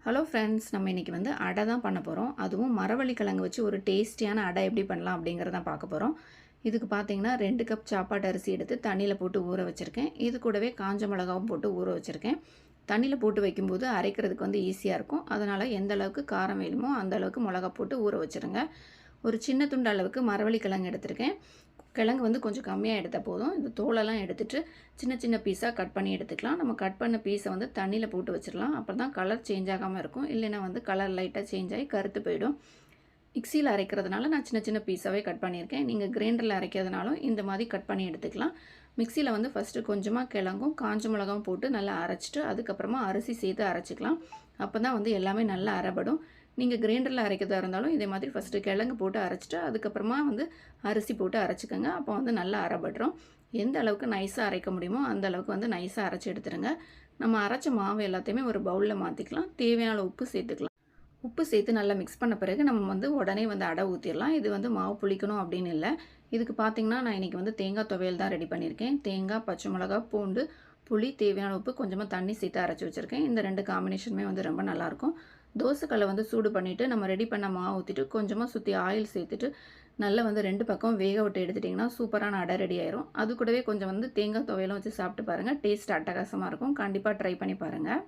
Hello friends, நம்ம இன்றைக்கி வந்து அடை தான் பண்ண போகிறோம். அதுவும் மரவள்ளி கிழங்கு வச்சு ஒரு டேஸ்டியான அடை எப்படி பண்ணலாம் அப்படிங்கிறத பார்க்க போகிறோம். இதுக்கு பார்த்தீங்கன்னா 2 கப் சாப்பாட்டு அரிசி எடுத்து தண்ணியில் போட்டு ஊற வச்சுருக்கேன். இது கூடவே காஞ்ச மிளகாவும் போட்டு ஊற வச்சுருக்கேன். தண்ணியில் போட்டு வைக்கும்போது அரைக்கிறதுக்கு வந்து ஈஸியாக இருக்கும். அதனால் எந்த அளவுக்கு காரம் வேணுமோ அந்த அளவுக்கு மிளகா போட்டு ஊற வச்சுருங்க. ஒரு சின்ன துண்டு அளவுக்கு மரவள்ளி கிழங்கு எடுத்திருக்கேன். கிழங்கு வந்து கொஞ்சம் கம்மியாக எடுத்தால் போதும். இந்த தோலெல்லாம் எடுத்துகிட்டு சின்ன சின்ன பீஸாக கட் பண்ணி எடுத்துக்கலாம். நம்ம கட் பண்ண பீஸை வந்து தண்ணியில் போட்டு வச்சிடலாம். அப்போ தான் கலர் சேஞ்ச் ஆகாமல் இருக்கும். இல்லைன்னா வந்து கலர் லைட்டாக சேஞ்ச் ஆகி கருத்து போயிடும். மிக்சியில் அரைக்கிறதுனால நான் சின்ன சின்ன பீஸாகவே கட் பண்ணியிருக்கேன். நீங்கள் கிரைண்டரில் அரைக்கிறதுனாலும் இந்த மாதிரி கட் பண்ணி எடுத்துக்கலாம். மிக்சியில் வந்து ஃபஸ்ட்டு கொஞ்சமாக கிழங்கும் காஞ்ச மிளகாவும் போட்டு நல்லா அரைச்சிட்டு அதுக்கப்புறமா அரிசி சேர்த்து அரைச்சிக்கலாம். அப்போ தான் வந்து எல்லாமே நல்லா அரைபடும். நீங்கள் கிரைண்டரில் அரைக்கிறதா இருந்தாலும் இதே மாதிரி ஃபஸ்ட்டு கிழங்கு போட்டு அரைச்சிட்டு அதுக்கப்புறமா வந்து அரிசி போட்டு அரைச்சிக்கோங்க. அப்போ வந்து நல்லா அரைபடுறோம். எந்த அளவுக்கு நைஸாக அரைக்க முடியுமோ அந்த அளவுக்கு வந்து நைஸாக அரைச்சி எடுத்துருங்க. நம்ம அரைச்ச மாவு எல்லாத்தையுமே ஒரு பவுலில் மாற்றிக்கலாம். தேவையான உப்பு சேர்த்துக்கலாம். உப்பு சேர்த்து நல்லா மிக்ஸ் பண்ண பிறகு நம்ம வந்து உடனே வந்து அடை ஊற்றிடலாம். இது வந்து மாவு புளிக்கணும் அப்படின்னு இல்லை. இதுக்கு பார்த்திங்கன்னா நான் இன்றைக்கி வந்து தேங்காய் துவையல் தான் ரெடி பண்ணியிருக்கேன். தேங்காய், பச்சை மிளகா, பூண்டு, புளி, தேவையான உப்பு, கொஞ்சமாக தண்ணி சேர்த்து அரைச்சி வச்சுருக்கேன். இந்த 2 காம்பினேஷனுமே வந்து ரொம்ப நல்லாயிருக்கும். தோசைக்கல்லை வந்து சூடு பண்ணிவிட்டு நம்ம ரெடி பண்ண மாவு ஊற்றிட்டு கொஞ்சமாக சுற்றி ஆயில் சேர்த்துட்டு நல்லா வந்து 2 பக்கம் வேக விட்டு எடுத்துட்டிங்கன்னா சூப்பரான அடை ரெடி ஆயிரும். அது கூடவே கொஞ்சம் வந்து தேங்காய் துவையலும் வச்சு சாப்பிட்டு பாருங்கள். டேஸ்ட் அட்டகாசமாக இருக்கும். கண்டிப்பாக ட்ரை பண்ணி பாருங்கள்.